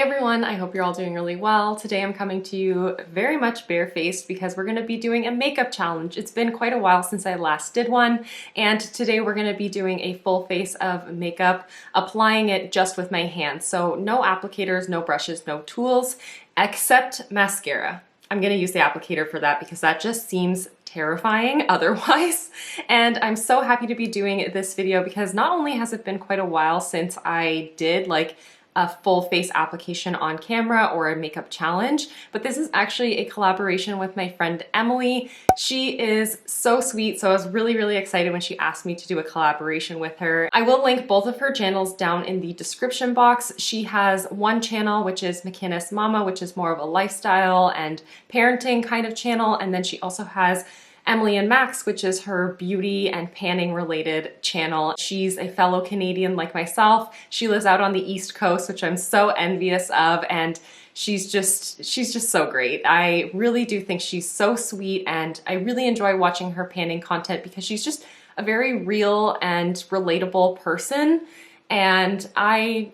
Hey everyone, I hope you're all doing really well. Today I'm coming to you very much barefaced because we're going to be doing a makeup challenge. It's been quite a while since I last did one, and today we're going to be doing a full face of makeup, applying it just with my hands. So no applicators, no brushes, no tools, except mascara. I'm going to use the applicator for that because that just seems terrifying otherwise. And I'm so happy to be doing this video because not only has it been quite a while since I did like a full face application on camera or a makeup challenge, but this is actually a collaboration with my friend Emily. She is so sweet, so I was really excited when she asked me to do a collaboration with her. I will link both of her channels down in the description box. She has one channel which is McInnes Mama, which is more of a lifestyle and parenting kind of channel, and then she also has emilynmax, which is her beauty and panning related channel. She's a fellow Canadian like myself. She lives out on the East Coast, which I'm so envious of, and she's just so great. I really do think she's so sweet, and I really enjoy watching her panning content because she's just a very real and relatable person, and I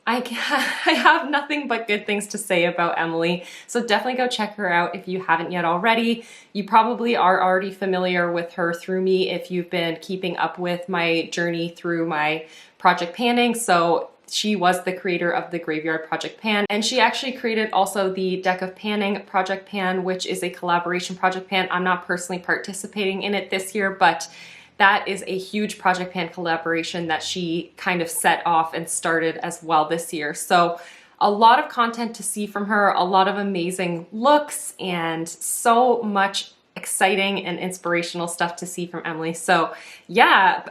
have nothing but good things to say about Emily, so definitely go check her out if you haven't yet already. You probably are already familiar with her through me if you've been keeping up with my journey through my project panning. So she was the creator of the Graveyard Project Pan, and she actually created also the Deck of Panning Project Pan, which is a collaboration project pan. I'm not personally participating in it this year, but that is a huge project pan collaboration that she kind of set off and started as well this year. So a lot of content to see from her, a lot of amazing looks, and so much exciting and inspirational stuff to see from Emily. So yeah,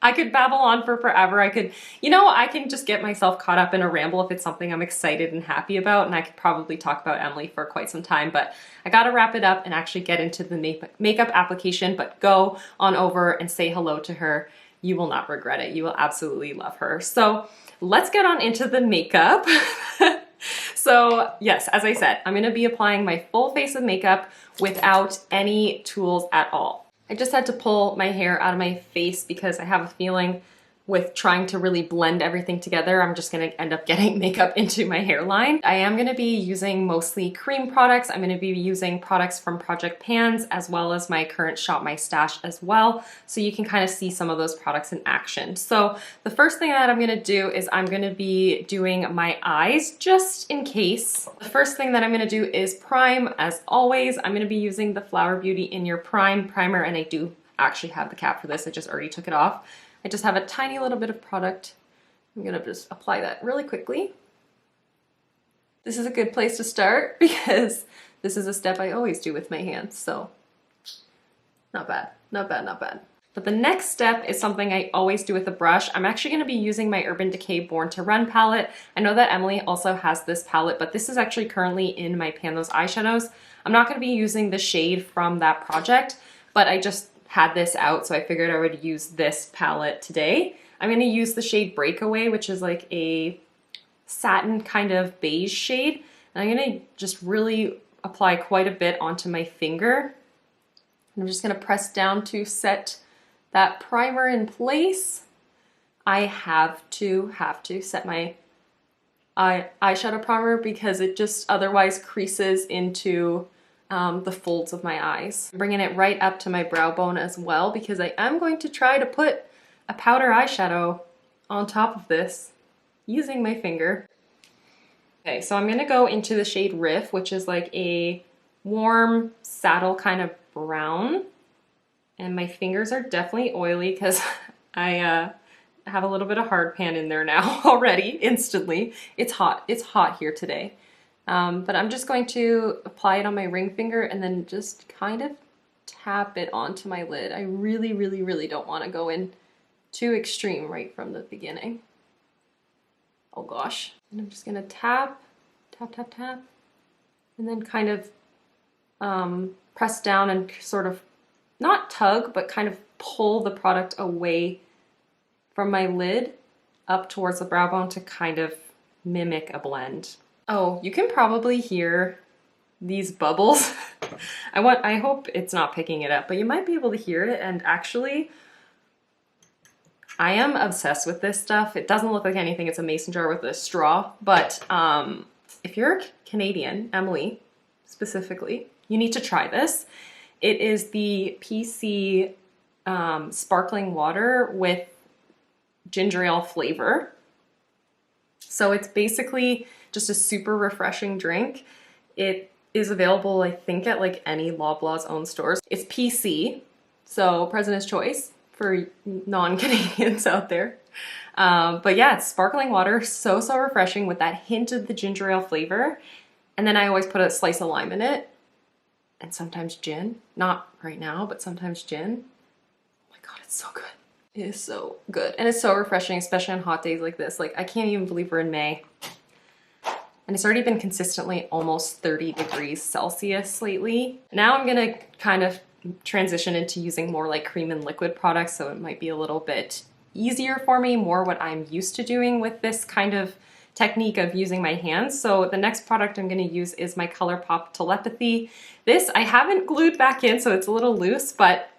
I could babble on for forever. I can just get myself caught up in a ramble if it's something I'm excited and happy about, and I could probably talk about Emily for quite some time, but I gotta wrap it up and actually get into the makeup application. But go on over and say hello to her. You will not regret it. You will absolutely love her. So let's get on into the makeup. So yes, as I said, I'm gonna be applying my full face of makeup without any tools at all. I just had to pull my hair out of my face because I have a feeling with trying to really blend everything together, I'm just gonna end up getting makeup into my hairline. I am gonna be using mostly cream products. I'm gonna be using products from Project Pans as well as my current Shop My Stash as well, so you can kind of see some of those products in action. So the first thing that I'm gonna do is I'm gonna be doing my eyes just in case. The first thing that I'm gonna do is prime. As always, I'm gonna be using the Flower Beauty In Your Prime primer, and I do actually have the cap for this. I just already took it off. I just have a tiny little bit of product. I'm gonna just apply that really quickly. This is a good place to start because this is a step I always do with my hands, so not bad, not bad, not bad. But the next step is something I always do with a brush. I'm actually gonna be using my Urban Decay Born to Run palette. I know that Emily also has this palette, but this is actually currently in my Pan Those Eyeshadows. I'm not gonna be using the shade from that project, but I just had this out, so I figured I would use this palette today. I'm gonna use the shade Breakaway, which is like a satin kind of beige shade. And I'm gonna just really apply quite a bit onto my finger. I'm just gonna press down to set that primer in place. I have to set my eyeshadow primer because it just otherwise creases into the folds of my eyes. I'm bringing it right up to my brow bone as well because I am going to try to put a powder eyeshadow on top of this using my finger. Okay, so I'm gonna go into the shade Riff, which is like a warm saddle kind of brown. And my fingers are definitely oily because I have a little bit of hard pan in there now already, instantly. It's hot here today. But I'm just going to apply it on my ring finger and then just kind of tap it onto my lid. I really don't want to go in too extreme right from the beginning. Oh gosh. And I'm just gonna tap, and then kind of press down and sort of, not tug, but kind of pull the product away from my lid up towards the brow bone to kind of mimic a blend. Oh, you can probably hear these bubbles. I hope it's not picking it up, but you might be able to hear it, and actually I am obsessed with this stuff. It doesn't look like anything. It's a mason jar with a straw, but if you're Canadian, Emily specifically, you need to try this. It is the PC sparkling water with ginger ale flavor. So it's basically just a super refreshing drink. It is available, I think, at like any Loblaws owned stores. It's PC, so President's Choice for non-Canadians out there. But yeah, it's sparkling water, so refreshing with that hint of the ginger ale flavor. And then I always put a slice of lime in it, and sometimes gin. Not right now, but sometimes gin. Oh my God, it's so good. It is so good. And it's so refreshing, especially on hot days like this. Like, I can't even believe we're in May. And it's already been consistently almost 30 degrees Celsius lately. Now I'm gonna kind of transition into using more like cream and liquid products, so it might be a little bit easier for me, more what I'm used to doing with this kind of technique of using my hands. So the next product I'm gonna use is my Colourpop Telepathy. This I haven't glued back in, so it's a little loose, but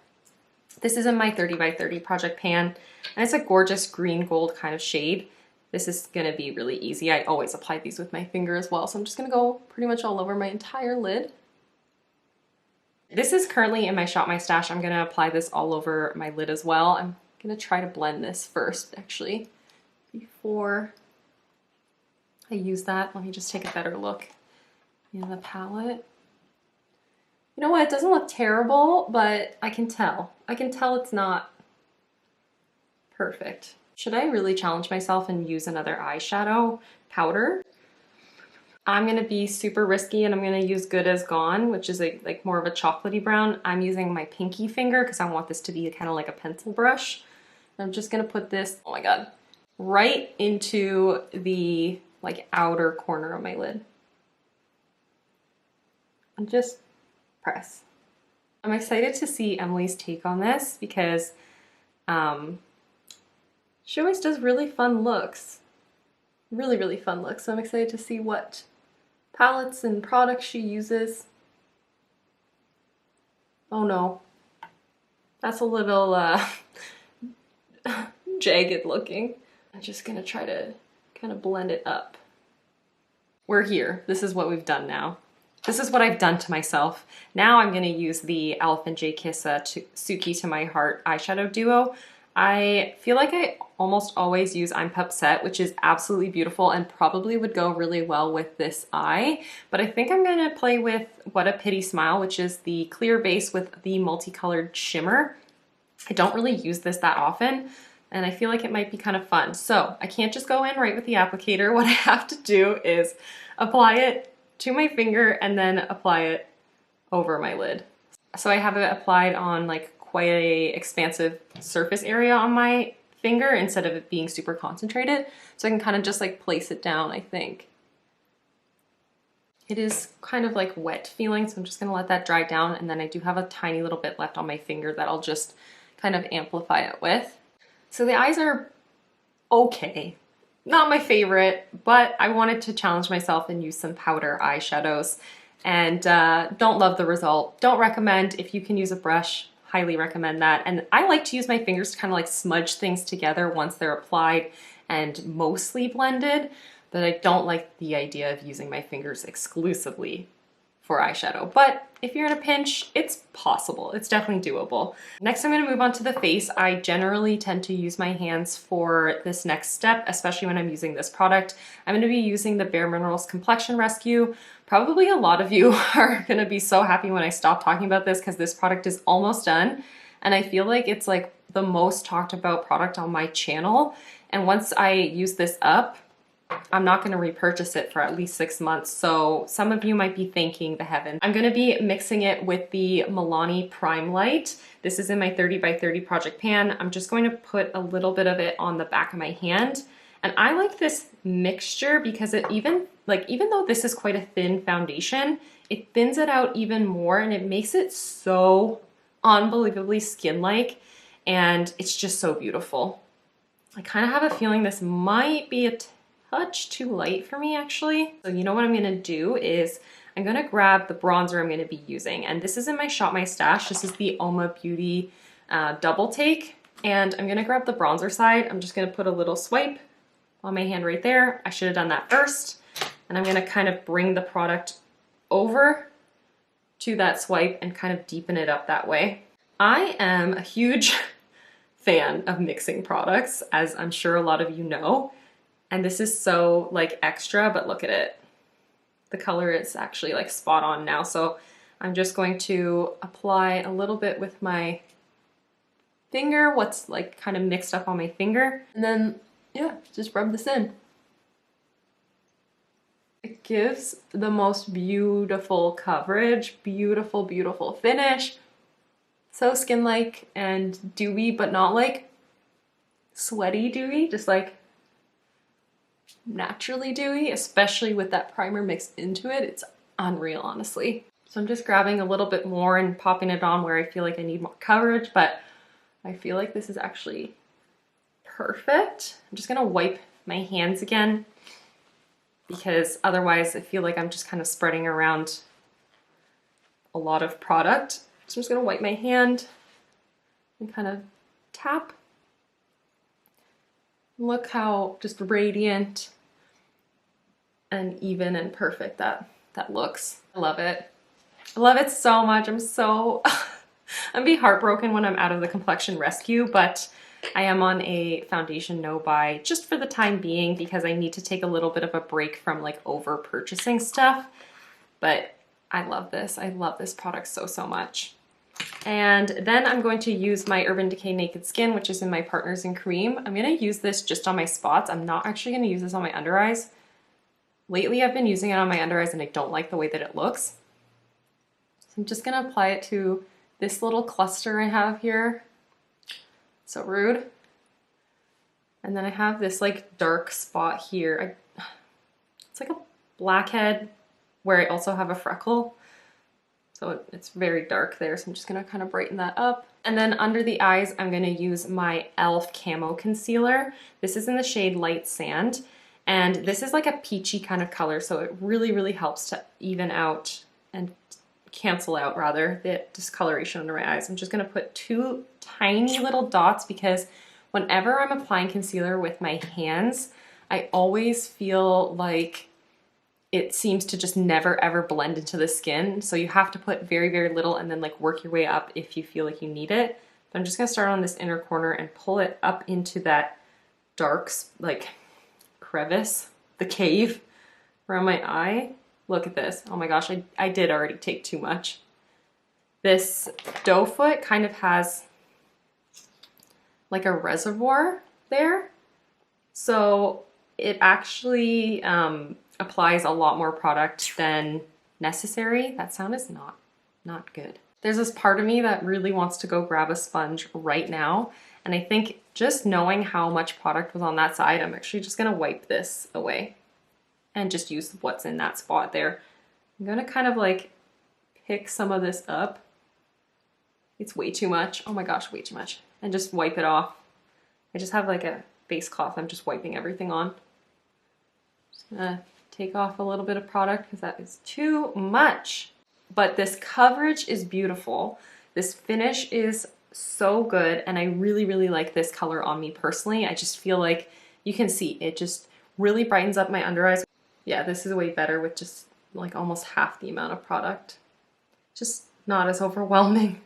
this is in my 30 by 30 project pan, and it's a gorgeous green gold kind of shade. This is gonna be really easy. I always apply these with my finger as well, so I'm just gonna go pretty much all over my entire lid. This is currently in my Shop My Stash. I'm gonna apply this all over my lid as well. I'm gonna try to blend this first, actually, before I use that. Let me just take a better look in the palette. You know what, it doesn't look terrible, but I can tell. I can tell it's not perfect. Should I really challenge myself and use another eyeshadow powder? I'm gonna be super risky and I'm gonna use Good As Gone, which is like more of a chocolatey brown. I'm using my pinky finger because I want this to be kind of like a pencil brush. And I'm just gonna put this, oh my God, right into the like outer corner of my lid. And just press. I'm excited to see Emily's take on this because she always does really fun looks. Really fun looks. So I'm excited to see what palettes and products she uses. Oh no. That's a little jagged looking. I'm just gonna try to kind of blend it up. We're here. This is what we've done now. This is what I've done to myself. Now I'm gonna use the Elephant J Kiss Suki to My Heart eyeshadow duo. I feel like I almost always use I'm Upset, which is absolutely beautiful and probably would go really well with this eye. But I think I'm gonna play with What a Pity Smile, which is the clear base with the multicolored shimmer. I don't really use this that often, and I feel like it might be kind of fun. So I can't just go in right with the applicator. What I have to do is apply it to my finger and then apply it over my lid. So I have it applied on like quite a expansive surface area on my finger instead of it being super concentrated. So I can kind of just like place it down, I think. It is kind of like wet feeling, so I'm just gonna let that dry down, and then I do have a tiny little bit left on my finger that I'll just kind of amplify it with. So the eyes are okay. Not my favorite, but I wanted to challenge myself and use some powder eyeshadows, and don't love the result. Don't recommend. If you can use a brush, highly recommend that. And I like to use my fingers to kind of like smudge things together once they're applied and mostly blended, but I don't like the idea of using my fingers exclusively for eyeshadow. But if you're in a pinch, it's possible. It's definitely doable. Next, I'm gonna move on to the face. I generally tend to use my hands for this next step, especially when I'm using this product. I'm gonna be using the Bare Minerals Complexion Rescue. Probably a lot of you are gonna be so happy when I stop talking about this because this product is almost done. And I feel like it's like the most talked about product on my channel. And once I use this up, I'm not going to repurchase it for at least 6 months, so some of you might be thanking the heavens. I'm going to be mixing it with the Milani Prime Light. This is in my 30 by 30 project pan. I'm just going to put a little bit of it on the back of my hand. And I like this mixture because it even though this is quite a thin foundation, it thins it out even more and it makes it so unbelievably skin-like, and it's just so beautiful. I kind of have a feeling this might be a touch too light for me, actually. So you know what I'm gonna do is I'm gonna grab the bronzer I'm gonna be using, and this is in my Shop My Stash. This is the UOMA Beauty Double Take. And I'm gonna grab the bronzer side. I'm just gonna put a little swipe on my hand right there. I should have done that first. And I'm gonna kind of bring the product over to that swipe and kind of deepen it up that way. I am a huge fan of mixing products, as I'm sure a lot of you know. And this is so like extra, but look at it. The color is actually like spot on now. So I'm just going to apply a little bit with my finger, what's like kind of mixed up on my finger. And then, yeah, just rub this in. It gives the most beautiful coverage, beautiful, beautiful finish. So skin-like and dewy, but not like sweaty dewy, just like naturally dewy, especially with that primer mixed into it. It's unreal, honestly. So I'm just grabbing a little bit more and popping it on where I feel like I need more coverage, but I feel like this is actually perfect. I'm just gonna wipe my hands again because otherwise I feel like I'm just kind of spreading around a lot of product. So I'm just gonna wipe my hand and kind of tap. Look how just radiant and even and perfect that looks. I love it. I love it so much. I'm so, I'm be heartbroken when I'm out of the complexion rescue, but I am on a foundation no buy just for the time being because I need to take a little bit of a break from like over purchasing stuff. But I love this. I love this product so, so much. And then I'm going to use my Urban Decay Naked Skin, which is in my Partners in Cream. I'm going to use this just on my spots. I'm not actually going to use this on my under eyes. Lately, I've been using it on my under eyes and I don't like the way that it looks. So I'm just going to apply it to this little cluster I have here. So rude. And then I have this like dark spot here. It's like a blackhead where I also have a freckle. So it's very dark there. So I'm just gonna kind of brighten that up. And then under the eyes, I'm gonna use my e.l.f. Camo Concealer. This is in the shade Light Sand. And this is like a peachy kind of color. So it really, really helps to even out and cancel out rather the discoloration under my eyes. I'm just gonna put two tiny little dots because whenever I'm applying concealer with my hands, I always feel like it seems to just never ever blend into the skin. So you have to put very, very little and then like work your way up if you feel like you need it. But I'm just gonna start on this inner corner and pull it up into that dark like crevice, the cave around my eye. Look at this. Oh my gosh, I did already take too much. This doe foot kind of has like a reservoir there. So it actually applies a lot more product than necessary. That sound is not good. There's this part of me that really wants to go grab a sponge right now. And I think just knowing how much product was on that side, I'm actually just gonna wipe this away and just use what's in that spot there. I'm gonna kind of like pick some of this up. It's way too much. Oh my gosh, way too much. And just wipe it off. I just have like a base cloth I'm just wiping everything on. Just gonna take off a little bit of product because that is too much. But this coverage is beautiful. This finish is so good and I really, really like this color on me personally. I just feel like you can see it just really brightens up my under eyes. Yeah, this is way better with just like almost half the amount of product. Just not as overwhelming.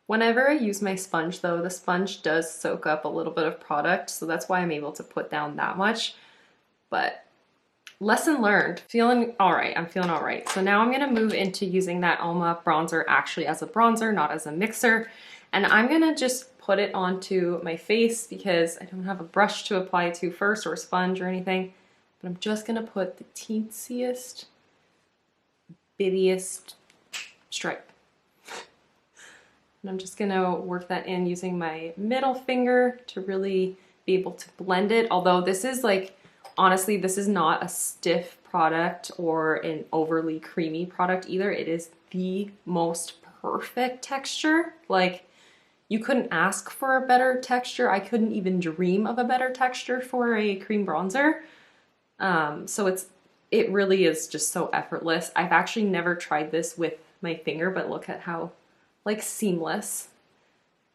Whenever I use my sponge though, the sponge does soak up a little bit of product, so that's why I'm able to put down that much. But lesson learned, feeling all right, I'm feeling all right. So now I'm gonna move into using that UOMA bronzer actually as a bronzer, not as a mixer. And I'm gonna just put it onto my face because I don't have a brush to apply it to first or a sponge or anything. But I'm just gonna put the teensiest, bittiest stripe. And I'm just gonna work that in using my middle finger to really be able to blend it. Although this is like, honestly, this is not a stiff product or an overly creamy product either. It is the most perfect texture. Like, you couldn't ask for a better texture. I couldn't even dream of a better texture for a cream bronzer. So it really is just so effortless. I've actually never tried this with my finger, but look at how like seamless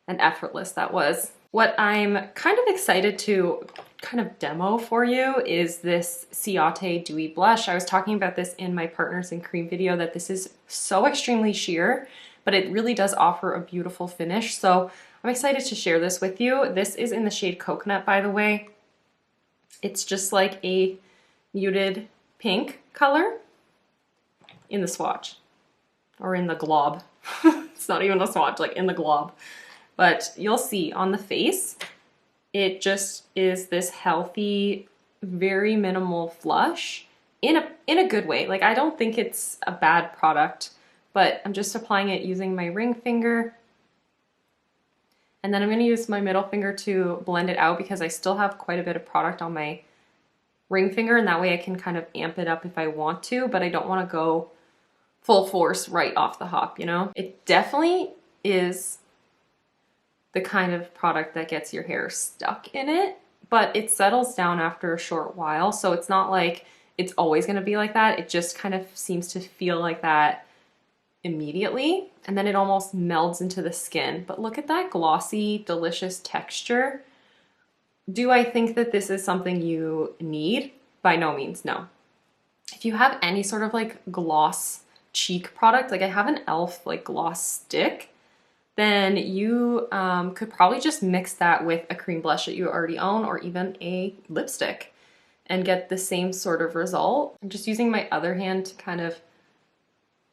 and effortless that was. What I'm kind of excited to kind of demo for you is this Ciate Dewy Blush. I was talking about this in my Partners in Cream video, that this is so extremely sheer, but it really does offer a beautiful finish. So I'm excited to share this with you. This is in the shade Coconut, by the way. It's just like a muted pink color in the swatch, or in the glob. It's not even a swatch, like in the glob. But you'll see on the face, it just is this healthy, very minimal flush in a good way. Like, I don't think it's a bad product, but I'm just applying it using my ring finger. And then I'm gonna use my middle finger to blend it out because I still have quite a bit of product on my ring finger, and that way I can kind of amp it up if I want to, but I don't wanna go full force right off the hop, you know? It definitely is the kind of product that gets your hair stuck in it, but it settles down after a short while. So it's not like it's always gonna be like that. It just kind of seems to feel like that immediately, and then it almost melds into the skin. But look at that glossy, delicious texture. Do I think that this is something you need? By no means, no. If you have any sort of like gloss cheek product, like I have an e.l.f. like gloss stick, then you could probably just mix that with a cream blush that you already own, or even a lipstick, and get the same sort of result. I'm just using my other hand to kind of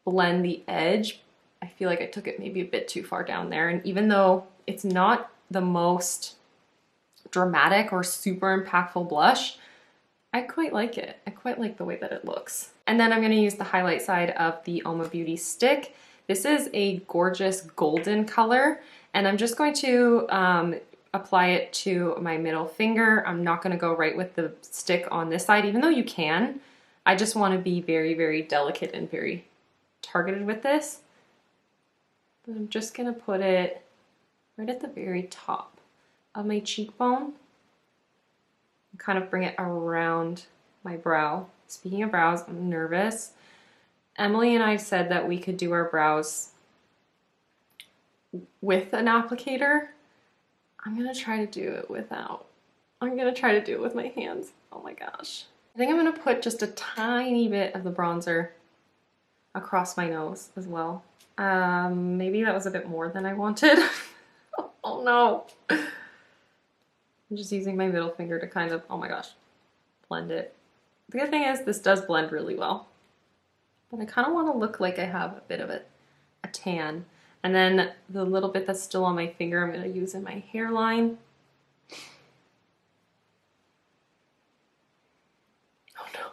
blend the edge. I feel like I took it maybe a bit too far down there, and even though it's not the most dramatic or super impactful blush, I quite like it. I quite like the way that it looks. And then I'm going to use the highlight side of the UOMA Beauty stick. This is a gorgeous golden color, and I'm just going to apply it to my middle finger. I'm not going to go right with the stick on this side, even though you can. I just want to be very, very delicate and very targeted with this. But I'm just going to put it right at the very top of my cheekbone, kind of bring it around my brow. Speaking of brows, I'm nervous. Emily and I said that we could do our brows with an applicator. I'm gonna try to do it without. I'm gonna try to do it with my hands. Oh my gosh. I think I'm gonna put just a tiny bit of the bronzer across my nose as well. Maybe that was a bit more than I wanted. Oh no. I'm just using my middle finger to kind of, oh my gosh, blend it. The good thing is this does blend really well, but I kind of want to look like I have a bit of a tan. And then the little bit that's still on my finger, I'm going to use in my hairline. Oh no.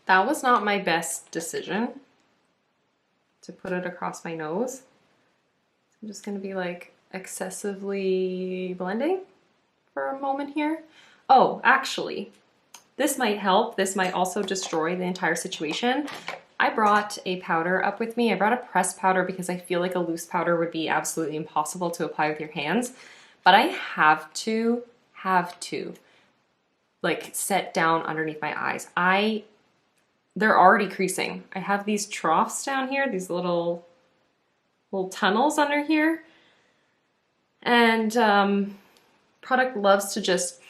That was not my best decision to put it across my nose. I'm just going to be like excessively blending for a moment here. Oh, actually, this might help. This might also destroy the entire situation. I brought a powder up with me. I brought a pressed powder because I feel like a loose powder would be absolutely impossible to apply with your hands. But I have to like set down underneath my eyes. They're already creasing. I have these troughs down here, these little tunnels under here. And product loves to just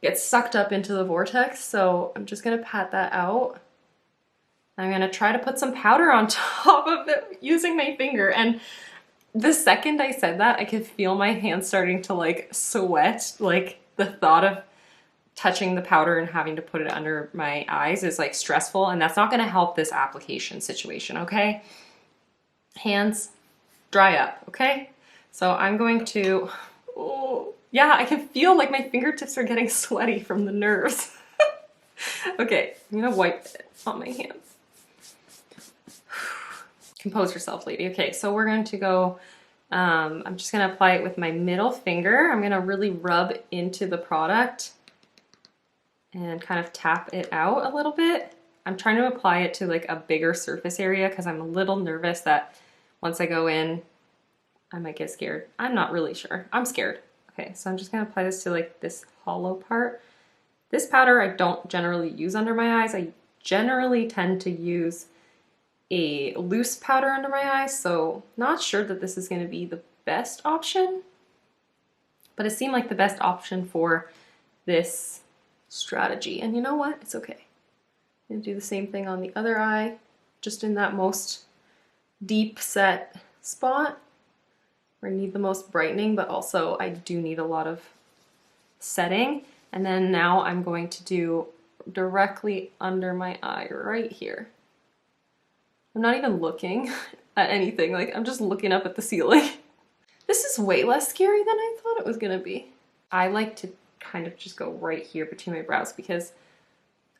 get sucked up into the vortex. So I'm just gonna pat that out. I'm gonna try to put some powder on top of it using my finger. And the second I said that, I could feel my hands starting to like sweat. Like the thought of touching the powder and having to put it under my eyes is like stressful, and that's not gonna help this application situation, okay? Hands, dry up, okay? So I'm going to, oh, yeah, I can feel like my fingertips are getting sweaty from the nerves. Okay, I'm gonna wipe it on my hands. Compose yourself, lady. Okay, so we're going to go, I'm just gonna apply it with my middle finger. I'm gonna really rub into the product and kind of tap it out a little bit. I'm trying to apply it to like a bigger surface area because I'm a little nervous that once I go in, I might get scared. I'm not really sure. I'm scared. Okay, so I'm just gonna apply this to like this hollow part. This powder I don't generally use under my eyes. I generally tend to use a loose powder under my eyes, so not sure that this is going to be the best option, but it seemed like the best option for this strategy. And you know what? It's okay. I'm going to do the same thing on the other eye, just in that most deep set spot where I need the most brightening, but also I do need a lot of setting. And then now I'm going to do directly under my eye right here. I'm not even looking at anything, like I'm just looking up at the ceiling. This is way less scary than I thought it was gonna be. I like to kind of just go right here between my brows because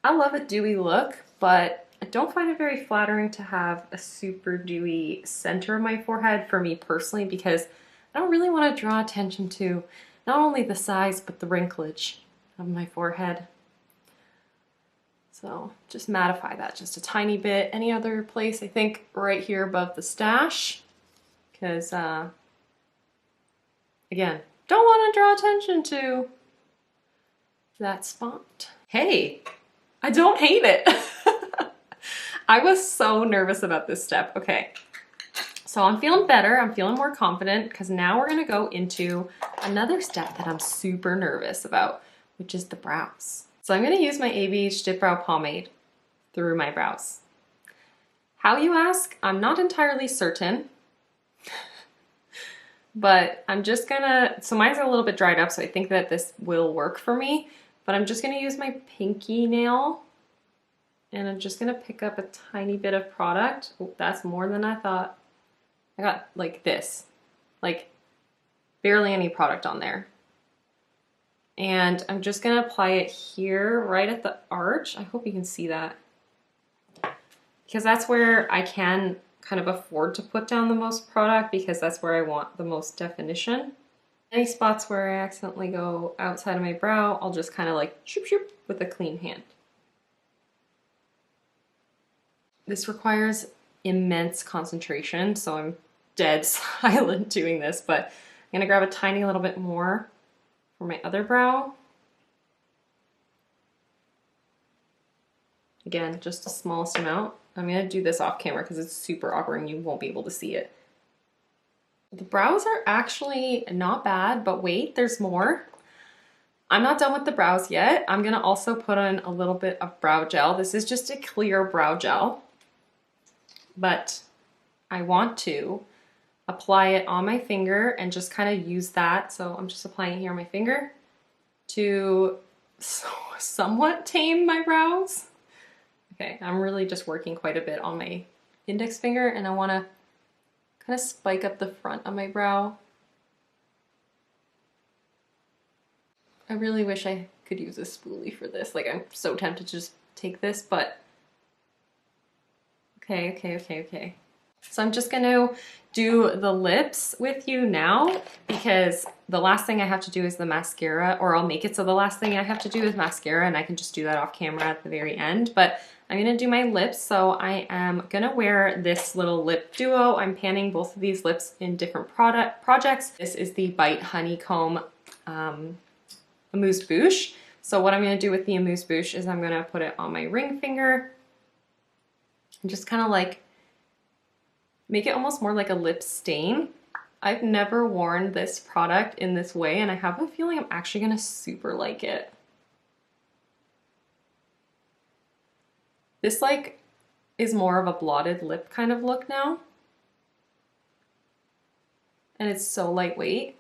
I love a dewy look, but I don't find it very flattering to have a super dewy center of my forehead for me personally, because I don't really want to draw attention to not only the size but the wrinklage of my forehead. So just mattify that just a tiny bit. Any other place, I think right here above the stash, because again, don't want to draw attention to that spot. Hey, I don't hate it. I was so nervous about this step. Okay, so I'm feeling better. I'm feeling more confident because now we're gonna go into another step that I'm super nervous about, which is the brows. So I'm gonna use my ABH Dip Brow Pomade through my brows. How, you ask? I'm not entirely certain, but I'm just gonna, so mine's a little bit dried up, so I think that this will work for me, but I'm just gonna use my pinky nail and I'm just gonna pick up a tiny bit of product. Oh, that's more than I thought. I got like this, like barely any product on there. And I'm just gonna apply it here, right at the arch. I hope you can see that, because that's where I can kind of afford to put down the most product, because that's where I want the most definition. Any spots where I accidentally go outside of my brow, I'll just kind of like shoop shoop with a clean hand. This requires immense concentration, so I'm dead silent doing this, but I'm gonna grab a tiny little bit more for my other brow. Again, just the smallest amount. I'm gonna do this off camera because it's super awkward and you won't be able to see it. The brows are actually not bad, but wait, there's more. I'm not done with the brows yet. I'm gonna also put on a little bit of brow gel. This is just a clear brow gel, but I want to apply it on my finger and just kind of use that. So I'm just applying it here on my finger to somewhat tame my brows. Okay, I'm really just working quite a bit on my index finger, and I want to kind of spike up the front of my brow. I really wish I could use a spoolie for this. Like, I'm so tempted to just take this, but okay. So I'm just gonna do the lips with you now, because the last thing I have to do is the mascara, or I'll make it so the last thing I have to do is mascara, and I can just do that off camera at the very end. But I'm gonna do my lips, so I am gonna wear this little lip duo. I'm panning both of these lips in different projects. This is the Bite Honeycomb Amuse Bouche. So what I'm gonna do with the Amuse Bouche is I'm gonna put it on my ring finger and just kind of like make it almost more like a lip stain. I've never worn this product in this way, and I have a feeling I'm actually gonna super like it. This like is more of a blotted lip kind of look now. And it's so lightweight.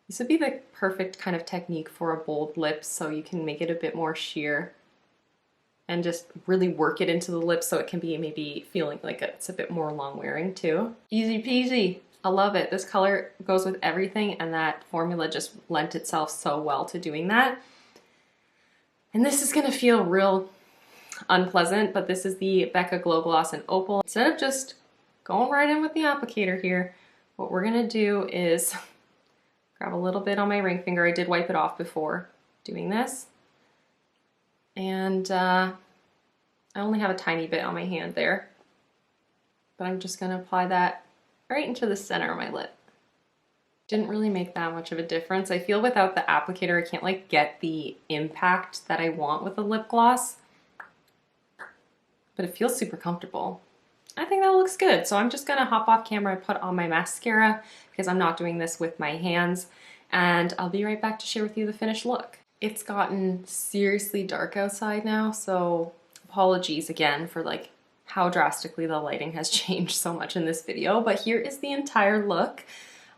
This would be the perfect kind of technique for a bold lip, so you can make it a bit more sheer and just really work it into the lips so it can be maybe feeling like it's a bit more long wearing too. Easy peasy. I love it. This color goes with everything, and that formula just lent itself so well to doing that. And this is gonna feel real unpleasant, but this is the Becca Glow Gloss in Opal. Instead of just going right in with the applicator here, what we're gonna do is grab a little bit on my ring finger. I did wipe it off before doing this. And I only have a tiny bit on my hand there, but I'm just gonna apply that right into the center of my lip. Didn't really make that much of a difference. I feel without the applicator, I can't like get the impact that I want with a lip gloss, but it feels super comfortable. I think that looks good. So I'm just gonna hop off camera and put on my mascara because I'm not doing this with my hands. And I'll be right back to share with you the finished look. It's gotten seriously dark outside now, so apologies again for like how drastically the lighting has changed so much in this video, but here is the entire look.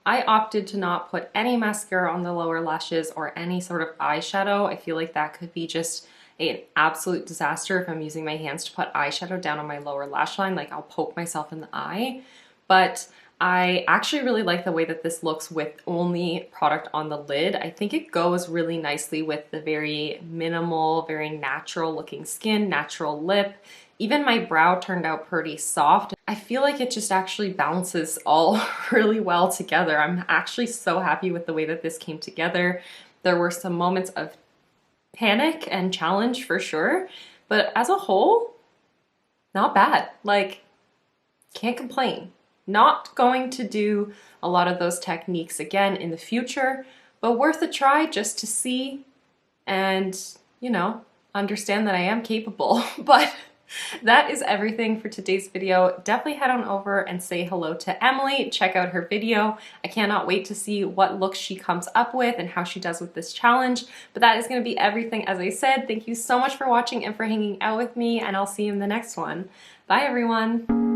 I opted to not put any mascara on the lower lashes or any sort of eyeshadow. I feel like that could be just an absolute disaster if I'm using my hands to put eyeshadow down on my lower lash line. Like, I'll poke myself in the eye. But I actually really like the way that this looks with only product on the lid. I think it goes really nicely with the very minimal, very natural looking skin, natural lip. Even my brow turned out pretty soft. I feel like it just actually balances all really well together. I'm actually so happy with the way that this came together. There were some moments of panic and challenge for sure, but as a whole, not bad. Like, can't complain. Not going to do a lot of those techniques again in the future, but worth a try just to see and, you know, understand that I am capable. But that is everything for today's video. Definitely head on over and say hello to Emily. Check out her video. I cannot wait to see what looks she comes up with and how she does with this challenge. But that is going to be everything, as I said. Thank you so much for watching and for hanging out with me, and I'll see you in the next one. Bye, everyone.